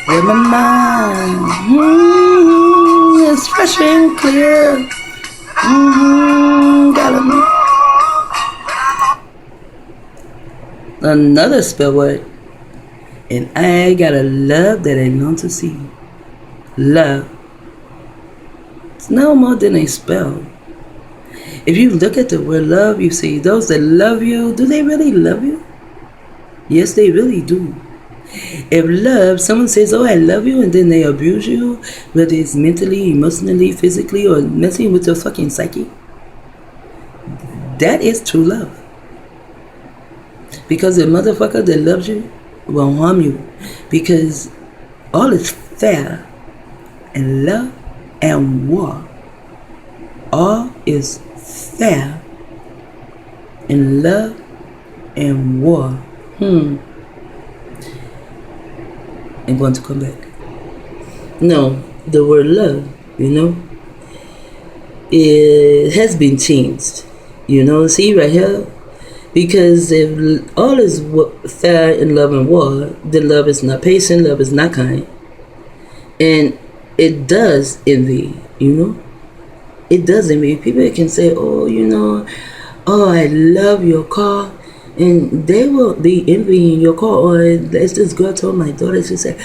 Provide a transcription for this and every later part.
with my mind. It's fresh and clear. Got another spell word. And I got a love that I long to see. Love. It's no more than a spell. If you look at the word love, you see those that love you, do they really love you? Yes, they really do. If love, someone says, oh, I love you, and then they abuse you, whether it's mentally, emotionally, physically, or messing with your fucking psyche, that is true love. Because the motherfucker that loves you will harm you. Because all is fair in love and war. All is fair in love and war. I'm going to come back. No, the word love, it has been changed. See right here? Because if all is fair in love and war, then love is not patient, love is not kind. And it does envy, It does envy. People can say, oh, I love your car. And they will be envying your car. Or as this girl told my daughter, she said,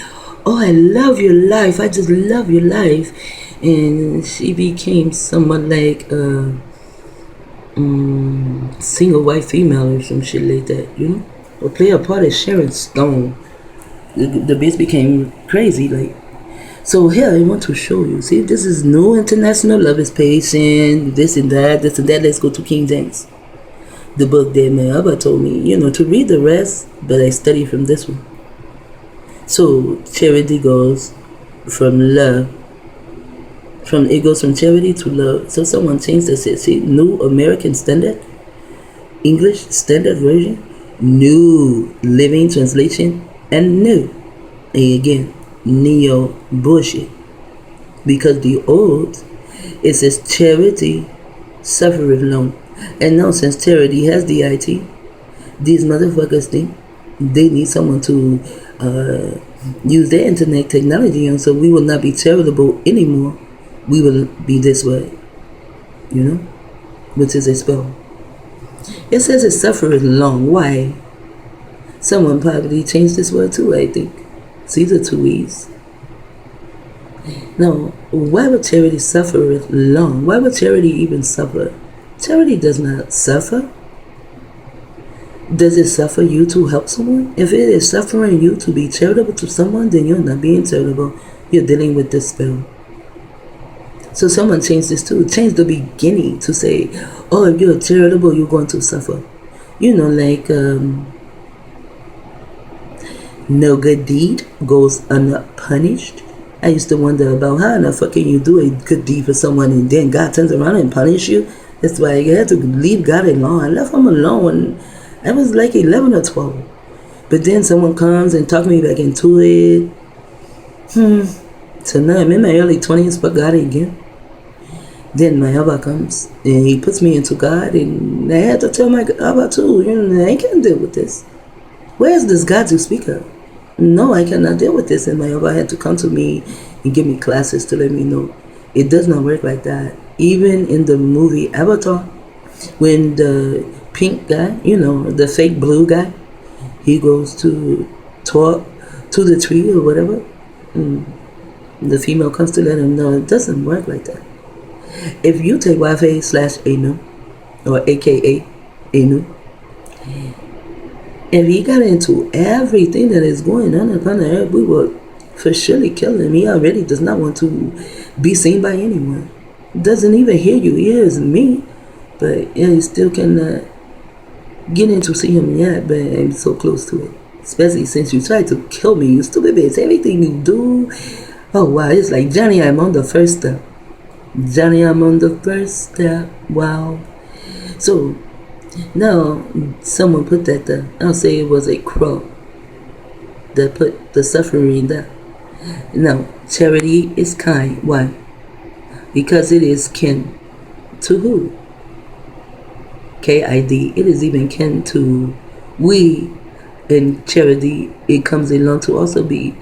oh, I love your life. I just love your life. And she became somewhat like single white female or some shit like that, or play a part as Sharon Stone. The bitch became crazy, like. So here I want to show you. See, this is no international love is patient, this and that. Let's go to King James, the book that my Abba told me, to read the rest, but I study from this one. So charity goes from love. It goes from charity to love. So someone changed this. See, New American Standard, English Standard Version, New Living Translation, and New. And again, neo bullshit. Because the old, it says charity suffereth long. And now since charity has the IT, these motherfuckers think they need someone to use their internet technology on, so we will not be charitable anymore. We will be this way, which is a spell. It says it suffereth long. Why? Someone probably changed this word too, I think. See the two E's. Now, why would charity suffereth long? Why would charity even suffer? Charity does not suffer. Does it suffer you to help someone? If it is suffering you to be charitable to someone, then you're not being charitable. You're dealing with this spell. So someone changed this too. Change the beginning to say, oh, if you're charitable, you're going to suffer. Like no good deed goes unpunished. I used to wonder about how in the fuck can you do a good deed for someone and then God turns around and punish you? That's why you had to leave God alone. I left him alone when I was like 11 or 12. But then someone comes and talks me back into it. So now I'm in my early 20s, but God again. Then my Abba comes and he puts me into God, and I had to tell my Abba too, I can't deal with this. Where's this God you speak of? No, I cannot deal with this. And my Abba had to come to me and give me classes to let me know it does not work like that. Even in the movie Avatar, when the pink guy, the fake blue guy, he goes to talk to the tree or whatever, the female comes to let him know it doesn't work like that. If you take Wafe/Anu, or aka Anu, if he got into everything that is going on upon the earth, we will for surely kill him. He already does not want to be seen by anyone. Doesn't even hear you. He hears me, but he still cannot get in to see him yet. But I'm so close to it. Especially since you tried to kill me, you stupid bitch. Everything you do, oh wow, it's like Johnny, I'm on the first step. Johnny, I'm on the first step. Wow. So now someone put that there. I'll say it was a crow that put the suffering there. Now, charity is kind. Why? Because it is kin to who? K-I-D. It is even kin to we. In charity, it comes along to also be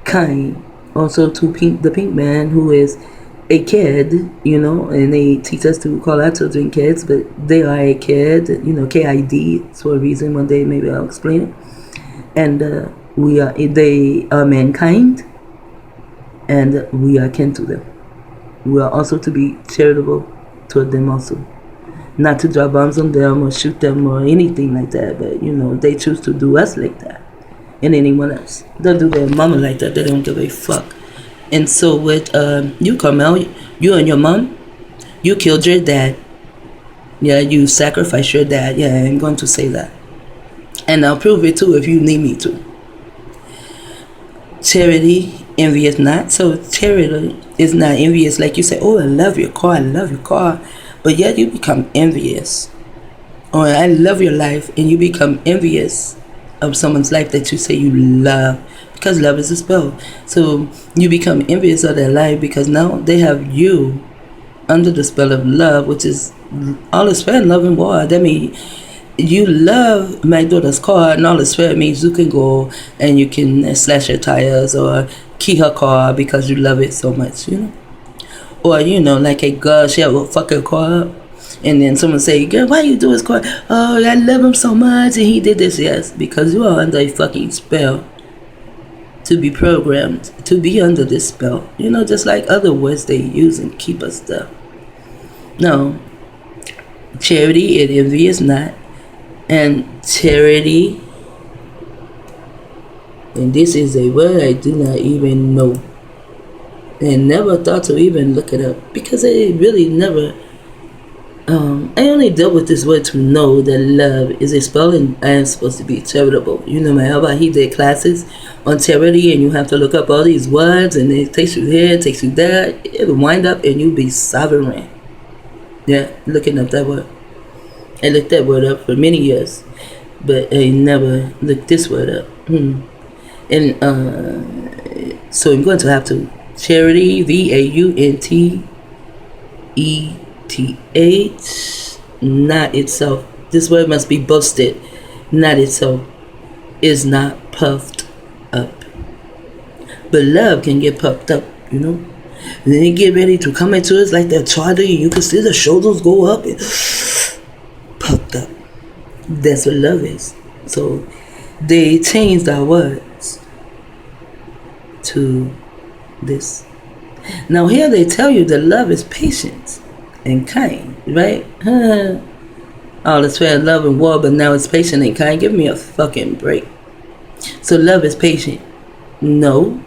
kind. Also to the pink man, who is a kid, and they teach us to call our children kids, but they are a kid, KID, for a reason. One day maybe I'll explain it. And they are mankind, and we are kin to them. We are also to be charitable toward them also. Not to drop bombs on them or shoot them or anything like that, but they choose to do us like that. And anyone else. They'll do their mama like that. They don't give a fuck. And so with you, Carmel, you and your mom, you killed your dad. Yeah, you sacrificed your dad. Yeah, I'm going to say that. And I'll prove it too if you need me to. Charity, envious not. So charity is not envious like you say, oh, I love your car, I love your car. But yet you become envious. Or I love your life, and you become envious of someone's life that you say you love, because love is a spell. So you become envious of their life because now they have you under the spell of love, which is all is fair in love and war. That means you love my daughter's car, and all is fair means you can go and you can slash her tires or key her car because you love it so much, Or like a girl, she will fuck her car up. And then someone say, girl, why you do his car? Oh, I love him so much and he did this. Yes, because you are under a fucking spell to be programmed, to be under this spell. Just like other words they use and keep us there. No. Charity and envy is not. And charity, and this is a word I do not even know. And never thought to even look it up. Because I really never... I only dealt with this word to know that love is a spell and I am supposed to be charitable. My he did classes on charity and you have to look up all these words and it takes you here, it takes you there. It'll wind up and you'll be sovereign. Yeah, looking up that word. I looked that word up for many years, but I never looked this word up. And so I'm going to have to charity, VAUNTETH, not itself. This word must be boasted, not itself, is not puffed up. But love can get puffed up, And then they get ready to come into us like that charter, and you can see the shoulders go up and puffed up. That's what love is. So they changed our words to this. Now here they tell you that love is patient and kind, right? All is fair in love and war, but now it's patient and kind. Give me a fucking break. So love is patient. No.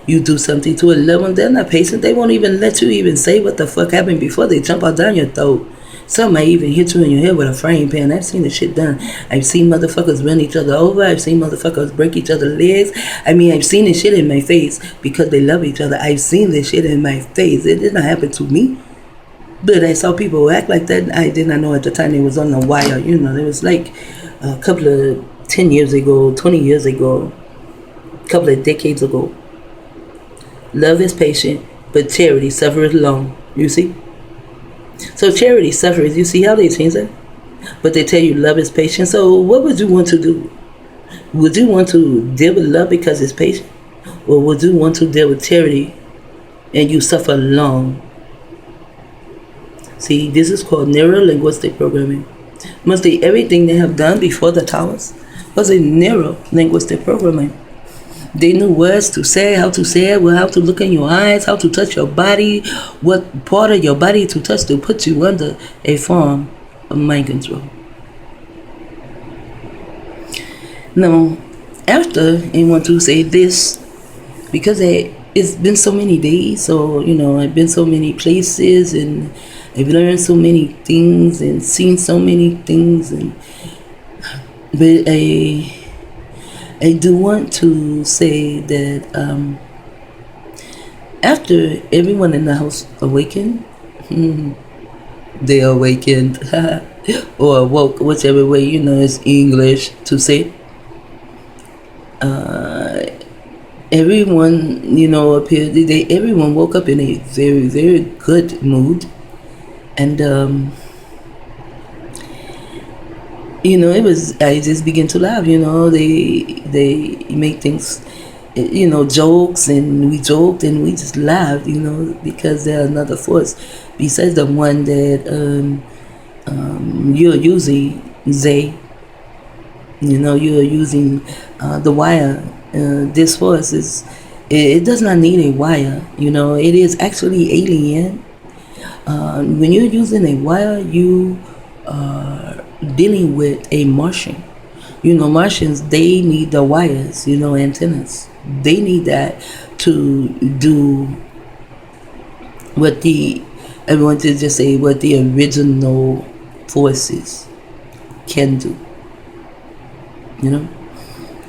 You do something to a loved one, they're not patient. They won't even let you even say what the fuck happened before they jump out down your throat. Some might even hit you in your head with a frying pan. I've seen this shit done. I've seen motherfuckers run each other over. I've seen motherfuckers break each other's legs. I've seen this shit in my face because they love each other. I've seen this shit in my face. It did not happen to me. But I saw people act like that. I did not know at the time they was on the wire. It was like a couple of 10 years ago, 20 years ago, a couple of decades ago. Love is patient, but charity suffereth long. You see? So charity suffers. You see how they change that? But they tell you love is patient. So what would you want to do? Would you want to deal with love because it's patient? Or would you want to deal with charity and you suffer long? See, this is called neuro-linguistic programming. Mostly everything they have done before the towers was a neuro-linguistic programming. They knew words to say, how to say it, how to look in your eyes, how to touch your body, what part of your body to touch to put you under a form of mind control. Now, after I want to say this, because it's been so many days, so, I've been so many places and I've learned so many things and seen so many things, but I do want to say that after everyone in the house awakened, they awakened or awoke, whichever way is English to say. Everyone, appeared. Everyone woke up in a very, very good mood, and it was, I just began to laugh, they make things jokes, and we joked and we just laughed, because they're another force besides the one that you're using, Zay. You're using the wire. This force it does not need a wire. It is actually alien. When you're using a wire, you are dealing with a Martian. Martians, they need the wires, antennas. They need that to do what I want to just say what the original forces can do.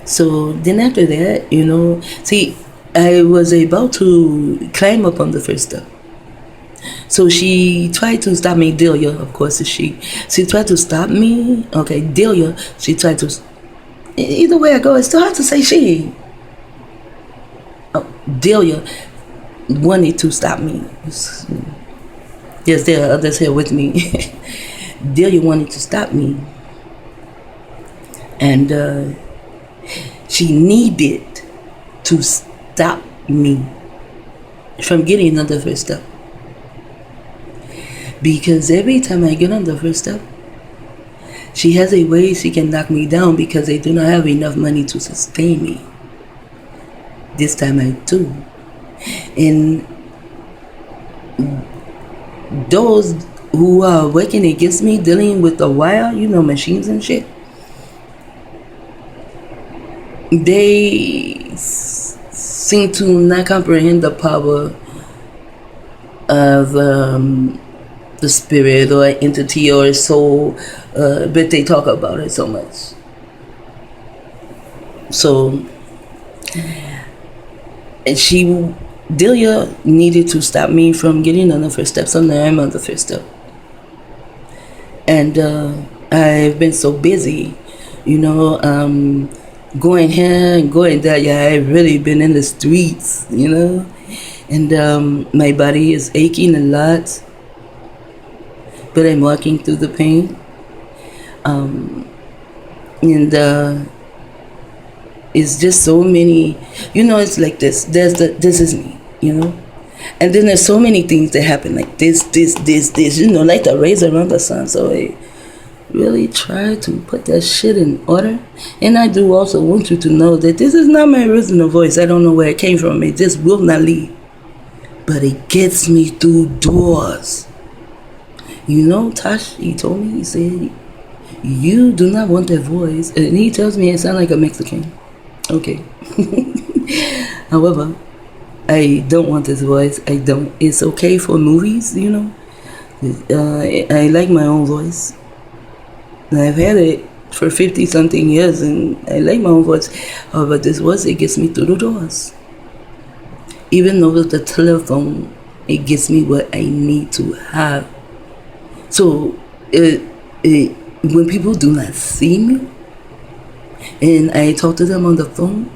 So then after that, see, I was about to climb up on the first step. So she tried to stop me. Delia, of course, is she. She tried to stop me. Okay, Delia, she tried to. Either way I go, it's still hard to say she. Oh, Delia wanted to stop me. Yes, there are others here with me. Delia wanted to stop me. And she needed to stop me from getting on the first step. Because every time I get on the first step, she has a way she can knock me down because they do not have enough money to sustain me. This time I do. And those who are working against me, dealing with the wire, machines and shit, they seem to not comprehend the power of the spirit or entity or soul, but they talk about it so much. So, and Delia needed to stop me from getting on the first step, so now I'm on the first step. And I've been so busy, going here and going there. Yeah, I've really been in the streets, and my body is aching a lot, but I'm walking through the pain. And it's just so many, it's like this. This is me, and then there's so many things that happen, like this, like the rays around the sun. So I really try to put that shit in order. And I do also want you to know that this is not my original voice. I don't know where it came from. It just will not leave. But it gets me through doors. Tosh, he told me, he said, you do not want that voice. And he tells me I sound like a Mexican. Okay. However, I don't want this voice. I don't. It's okay for movies, I like my own voice. I've had it for 50-something years, and I like my own voice. However, this voice, it gets me through the doors. Even over the telephone, it gets me what I need to have. So, when people do not see me, and I talk to them on the phone,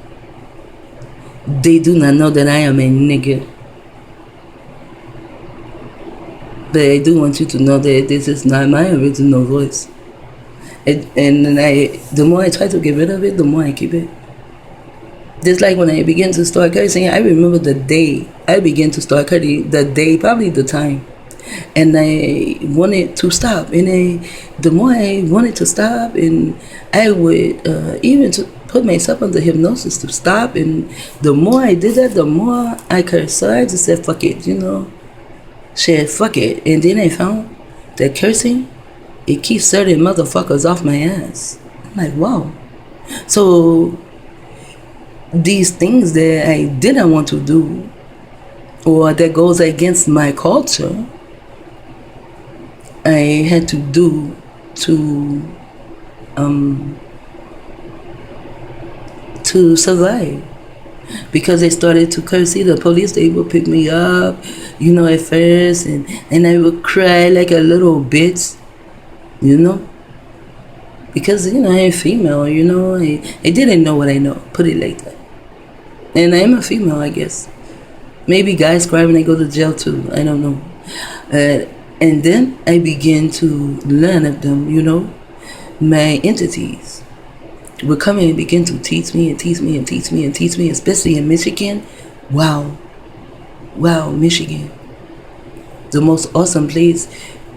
they do not know that I am a nigga. But I do want you to know that this is not my original voice. And the more I try to get rid of it, the more I keep it. Just like when I began to start cursing, I remember the day I began to start cursing, probably the time. And I wanted to stop. And the more I wanted to stop, and I would even put myself under hypnosis to stop. And the more I did that, the more I cursed. So I just said, fuck it, Said, fuck it. And then I found that cursing, it keeps certain motherfuckers off my ass. I'm like, wow. So these things that I didn't want to do, or that goes against my culture, I had to do to survive. Because they started to curse. See, the police, they would pick me up, at first, and I would cry like a little bitch, because, I'm female, I didn't know what I know, put it like that. And I'm a female, I guess. Maybe guys cry when they go to jail too, I don't know. And then I began to learn of them, my entities. would come and begin to teach me and teach me and teach me and teach me, especially in Michigan. Wow, Michigan, the most awesome place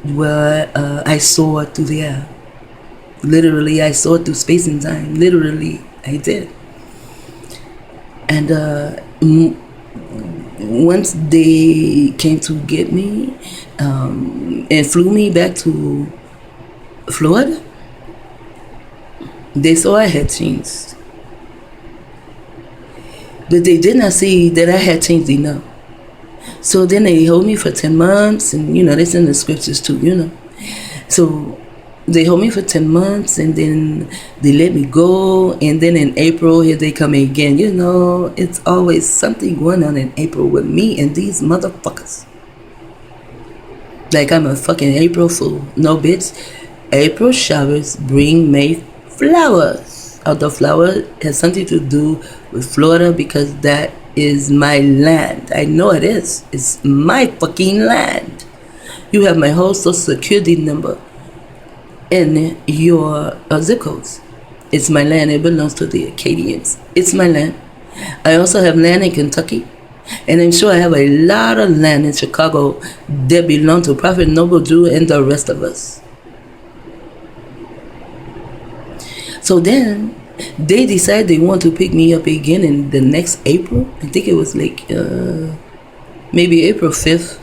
where I saw through the air. Literally, I saw through space and time. Literally, I did. And once they came to get me and flew me back to Florida, they saw I had changed. But they did not see that I had changed enough. So then they hold me for 10 months, and that's in the scriptures too, So they hold me for 10 months, and then they let me go, and then in April, here they come again. It's always something going on in April with me and these motherfuckers. Like I'm a fucking April fool. No, bitch. April showers bring May flowers. Although flower has something to do with Florida because that is my land. I know it is. It's my fucking land. You have my whole social security number in your zip codes. It's my land. It belongs to the Acadians. It's my land. I also have land in Kentucky, and I'm sure I have a lot of land in Chicago that belong to Prophet Noble Jew and the rest of us. So then they decide they want to pick me up again in the next April. I think it was like maybe April 5th.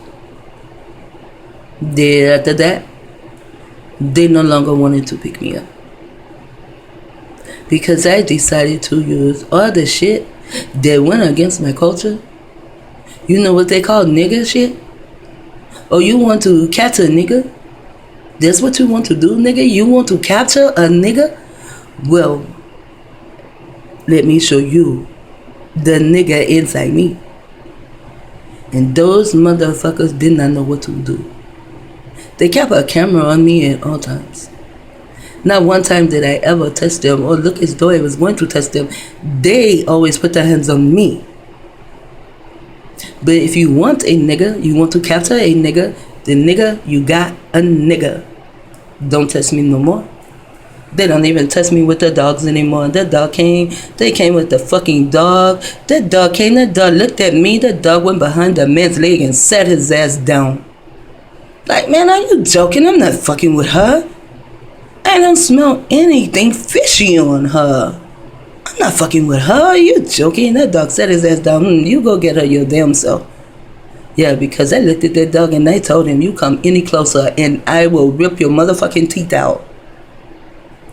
After that, they no longer wanted to pick me up because I decided to use all the shit that went against my culture. You know what they call nigga shit? Oh, you want to capture a nigga? That's what you want to do, nigga? You want to capture a nigga? Well, let me show you the nigga inside me. And those motherfuckers did not know what to do. They kept a camera on me at all times. Not one time did I ever touch them or look as though I was going to touch them. They always put their hands on me. But if you want a nigga, you want to capture a nigga, then nigga, you got a nigga. Don't touch me no more. They don't even touch me with the dogs anymore. That dog came. They came with the fucking dog. That dog came. That dog looked at me. That dog went behind the man's leg and sat his ass down. Like, man, are you joking? I'm not fucking with her. I don't smell anything fishy on her. I'm not fucking with her. Are you joking? That dog sat his ass down. You go get her your damn self. Yeah, because I looked at that dog and I told him, you come any closer and I will rip your motherfucking teeth out.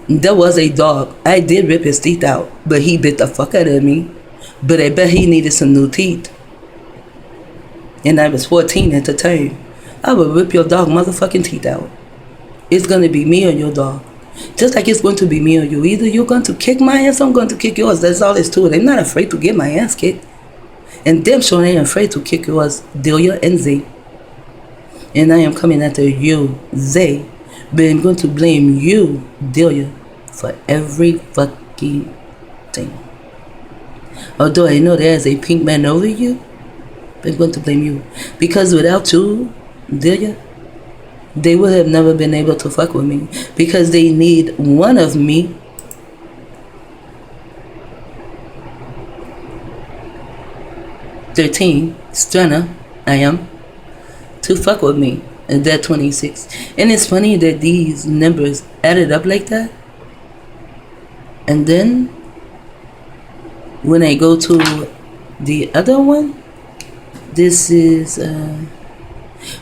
There was a dog. I did rip his teeth out, but he bit the fuck out of me. But I bet he needed some new teeth. And I was 14 at the time. I will rip your dog motherfucking teeth out. It's going to be me or your dog. Just like it's going to be me or you. Either you're going to kick my ass or I'm going to kick yours. That's all there's to it. I'm not afraid to get my ass kicked. And damn sure I ain't afraid to kick yours, Delia and Zay. And I am coming after you, Zay. But I'm going to blame you, Delia, for every fucking thing. Although I know there's a pink man over you, but I'm going to blame you. Because without you, Delia, they would have never been able to fuck with me. Because they need one of me. th33, Strana, I am, to fuck with me. And that 26. And it's funny that these numbers added up like that. And then when I go to the other one, this is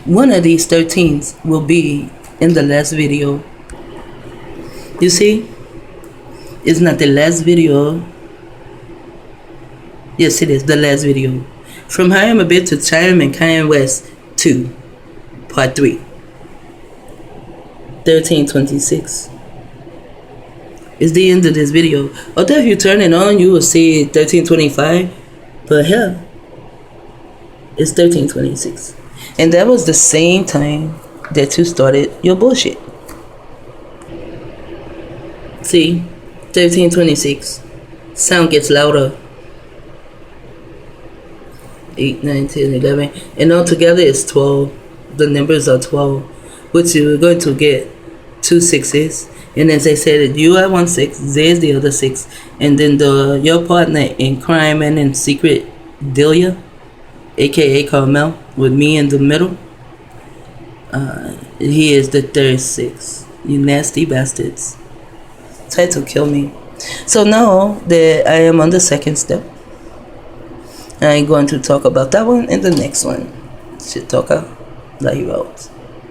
one of these 13s will be in the last video. You see, it's not the last video. Yes, it is the last video. From I Am a Bit to Chime and Kanye West 2. Part 3. 1326 is the end of this video. Although if you turn it on, you will see 1325. But here, it's 1326. And that was the same time that you started your bullshit. See, 1326. Sound gets louder. 8, 9, 10, 11. And altogether it's 12. The numbers are 12, which you're going to get 2 6s And as I said, you are 1/6, there's the other 6, and then your partner in crime and in secret, Delia, aka Carmel, with me in the middle. He is the third 6. You nasty bastards. Tried to kill me. So now that I am on the second step, I'm going to talk about that one and the next one. Shit talker, live out.